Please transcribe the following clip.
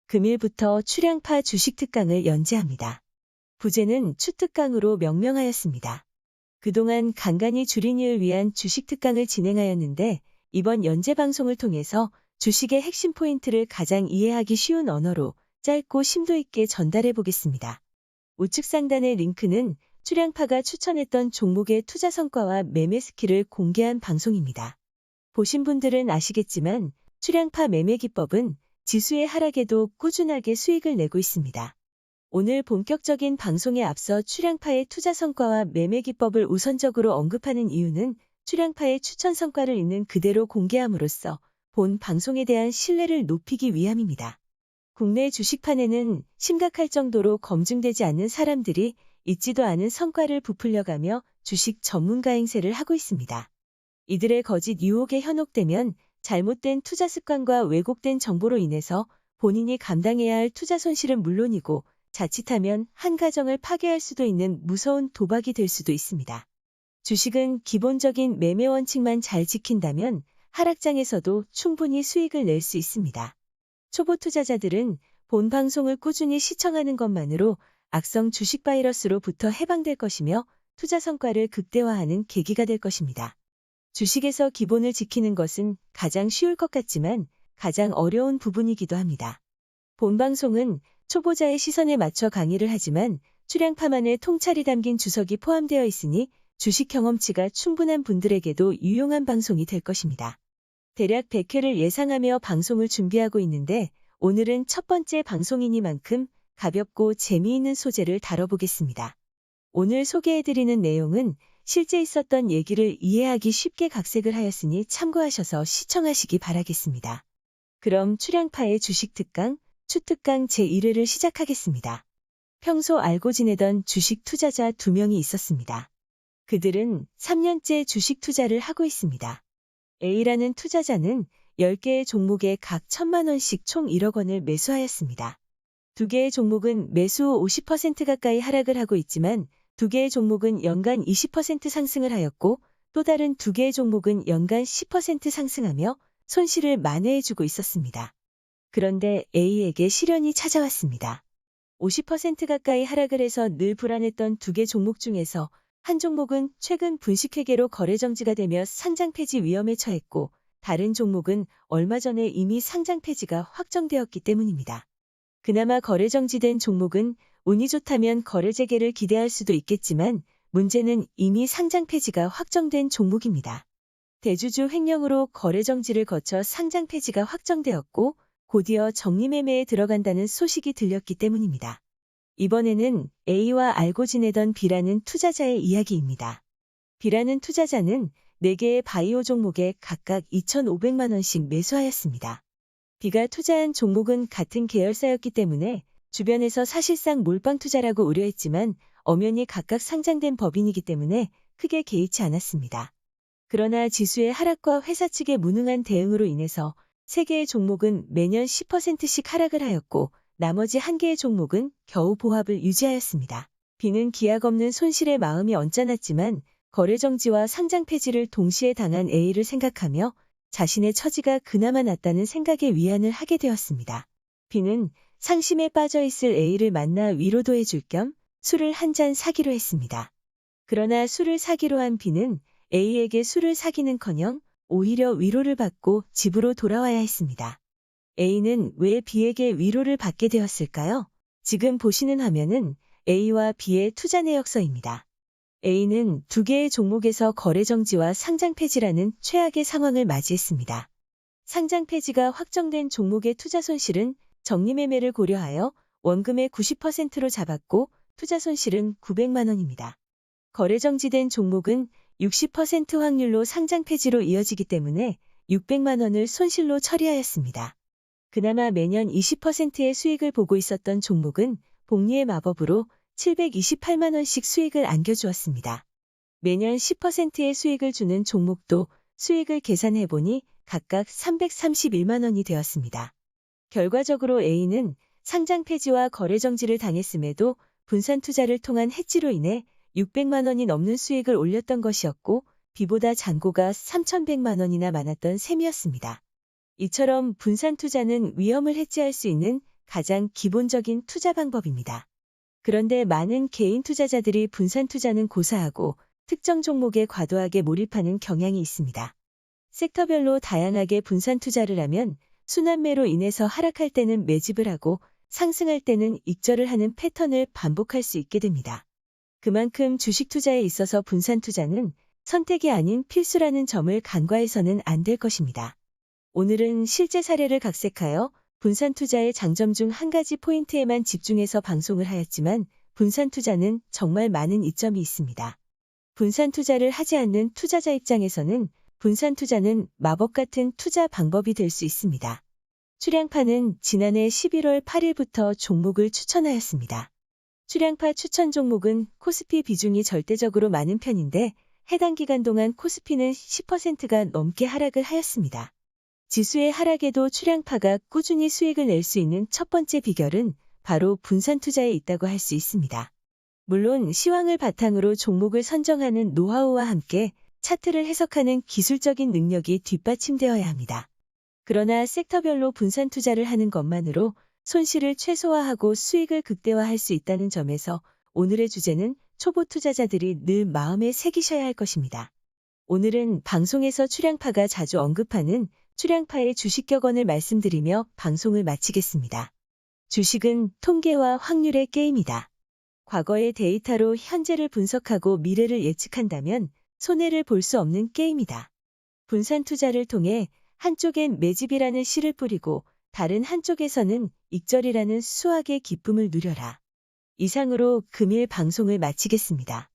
금일부터 출향파 주식 특강을 연재합니다. 부제는 추특강으로 명명하였습니다. 그동안 간간히 주린이를 위한 주식 특강을 진행하였는데 이번 연재 방송을 통해서 주식의 핵심 포인트를 가장 이해하기 쉬운 언어로 짧고 심도 있게 전달해 보겠습니다. 우측 상단의 링크는 출향파가 추천했던 종목의 투자 성과와 매매 스킬을 공개한 방송입니다. 보신 분들은 아시겠지만 출향파 매매 기법은 지수의 하락에도 꾸준하게 수익을 내고 있습니다. 오늘 본격적인 방송에 앞서 출향파의 투자 성과와 매매 기법을 우선적으로 언급하는 이유는 출향파의 추천 성과를 있는 그대로 공개함으로써 본 방송에 대한 신뢰를 높이기 위함입니다. 국내 주식판에는 심각할 정도로 검증되지 않는 사람들이 있지도 않은 성과를 부풀려가며 주식 전문가 행세를 하고 있습니다. 이들의 거짓 유혹에 현혹되면 잘못된 투자 습관과 왜곡된 정보로 인해서 본인이 감당해야 할 투자 손실은 물론이고 자칫하면 한 가정을 파괴할 수도 있는 무서운 도박이 될 수도 있습니다. 주식은 기본적인 매매 원칙만 잘 지킨다면 하락장에서도 충분히 수익을 낼 수 있습니다. 초보 투자자들은 본 방송을 꾸준히 시청하는 것만으로 악성 주식 바이러스로부터 해방될 것이며 투자 성과를 극대화하는 계기가 될 것입니다. 주식에서 기본을 지키는 것은 가장 쉬울 것 같지만 가장 어려운 부분이기도 합니다. 본 방송은 초보자의 시선에 맞춰 강의를 하지만 출향파만의 통찰이 담긴 주석이 포함되어 있으니 주식 경험치가 충분한 분들에게도 유용한 방송이 될 것입니다. 대략 100회를 예상하며 방송을 준비하고 있는데 오늘은 첫 번째 방송이니만큼 가볍고 재미있는 소재를 다뤄보겠습니다. 오늘 소개해드리는 내용은 실제 있었던 얘기를 이해하기 쉽게 각색을 하였으니 참고하셔서 시청하시기 바라겠습니다. 그럼 출향파의 주식 특강, 추특강 제1회를 시작하겠습니다. 평소 알고 지내던 주식 투자자 2명이 있었습니다. 그들은 3년째 주식 투자를 하고 있습니다. A라는 투자자는 10개의 종목에 각 1,000만 원씩 총 1억 원을 매수하였습니다. 2개의 종목은 매수 후 50% 가까이 하락을 하고 있지만 2개의 종목은 연간 20% 상승을 하였고 또 다른 2개의 종목은 연간 10% 상승하며 손실을 만회해주고 있었습니다. 그런데 A에게 시련이 찾아왔습니다. 50% 가까이 하락을 해서 늘 불안했던 2개 종목 중에서 한 종목은 최근 분식회계로 거래 정지가 되며 상장 폐지 위험에 처했고 다른 종목은 얼마 전에 이미 상장 폐지가 확정되었기 때문입니다. 그나마 거래 정지된 종목은 운이 좋다면 거래 재개를 기대할 수도 있겠지만 문제는 이미 상장 폐지가 확정된 종목입니다. 대주주 횡령으로 거래 정지를 거쳐 상장 폐지가 확정되었고 곧이어 정리매매에 들어간다는 소식이 들렸기 때문입니다. 이번에는 A와 알고 지내던 B라는 투자자의 이야기입니다. B라는 투자자는 4개의 바이오 종목에 각각 2,500만 원씩 매수하였습니다. B가 투자한 종목은 같은 계열사였기 때문에 주변에서 사실상 몰빵 투자라고 우려했지만 엄연히 각각 상장된 법인이기 때문에 크게 개의치 않았습니다. 그러나 지수의 하락과 회사 측의 무능한 대응으로 인해서 3개의 종목은 매년 10%씩 하락을 하였고 나머지 1개의 종목은 겨우 보합을 유지하였습니다. B는 기약 없는 손실에 마음이 언짢았지만 거래 정지와 상장 폐지를 동시에 당한 A를 생각하며 자신의 처지가 그나마 낫다는 생각에 위안을 하게 되었습니다. B는 상심에 빠져있을 A를 만나 위로도 해줄 겸 술을 한 잔 사기로 했습니다. 그러나 술을 사기로 한 B는 A에게 술을 사기는커녕 오히려 위로를 받고 집으로 돌아와야 했습니다. A는 왜 B에게 위로를 받게 되었을까요? 지금 보시는 화면은 A와 B의 투자 내역서입니다. A는 2개의 종목에서 거래 정지와 상장 폐지라는 최악의 상황을 맞이했습니다. 상장 폐지가 확정된 종목의 투자 손실은 정리매매를 고려하여 원금의 90%로 잡았고 투자 손실은 900만 원입니다. 거래 정지된 종목은 60% 확률로 상장 폐지로 이어지기 때문에 600만 원을 손실로 처리하였습니다. 그나마 매년 20%의 수익을 보고 있었던 종목은 복리의 마법으로 728만 원씩 수익을 안겨주었습니다. 매년 10%의 수익을 주는 종목도 수익을 계산해보니 각각 331만 원이 되었습니다. 결과적으로 A는 상장 폐지와 거래 정지를 당했음에도 분산 투자를 통한 해지로 인해 600만 원이 넘는 수익을 올렸던 것이었고 B보다 잔고가 3,100만 원이나 많았던 셈이었습니다. 이처럼 분산 투자는 위험을 해지할 수 있는 가장 기본적인 투자 방법입니다. 그런데 많은 개인 투자자들이 분산 투자는 고사하고 특정 종목에 과도하게 몰입하는 경향이 있습니다. 섹터별로 다양하게 분산 투자를 하면 순환매로 인해서 하락할 때는 매집을 하고 상승할 때는 익절을 하는 패턴을 반복할 수 있게 됩니다. 그만큼 주식 투자에 있어서 분산 투자는 선택이 아닌 필수라는 점을 간과해서는 안 될 것입니다. 오늘은 실제 사례를 각색하여 분산 투자의 장점 중 한 가지 포인트에만 집중해서 방송을 하였지만 분산 투자는 정말 많은 이점이 있습니다. 분산 투자를 하지 않는 투자자 입장에서는 분산 투자는 마법 같은 투자 방법이 될 수 있습니다. 출량파는 지난해 11월 8일부터 종목을 추천하였습니다. 출량파 추천 종목은 코스피 비중이 절대적으로 많은 편인데 해당 기간 동안 코스피는 10%가 넘게 하락을 하였습니다. 지수의 하락에도 출량파가 꾸준히 수익을 낼 수 있는 첫 번째 비결은 바로 분산 투자에 있다고 할 수 있습니다. 물론 시황을 바탕으로 종목을 선정하는 노하우와 함께 차트를 해석하는 기술적인 능력이 뒷받침되어야 합니다. 그러나 섹터별로 분산 투자를 하는 것만으로 손실을 최소화하고 수익을 극대화할 수 있다는 점에서 오늘의 주제는 초보 투자자들이 늘 마음에 새기셔야 할 것입니다. 오늘은 방송에서 출량파가 자주 언급하는 출량파의 주식 격언을 말씀드리며 방송을 마치겠습니다. 주식은 통계와 확률의 게임이다. 과거의 데이터로 현재를 분석하고 미래를 예측한다면 손해를 볼 수 없는 게임이다. 분산 투자를 통해 한쪽엔 매집이라는 씨를 뿌리고 다른 한쪽에서는 익절이라는 수확의 기쁨을 누려라. 이상으로 금일 방송을 마치겠습니다.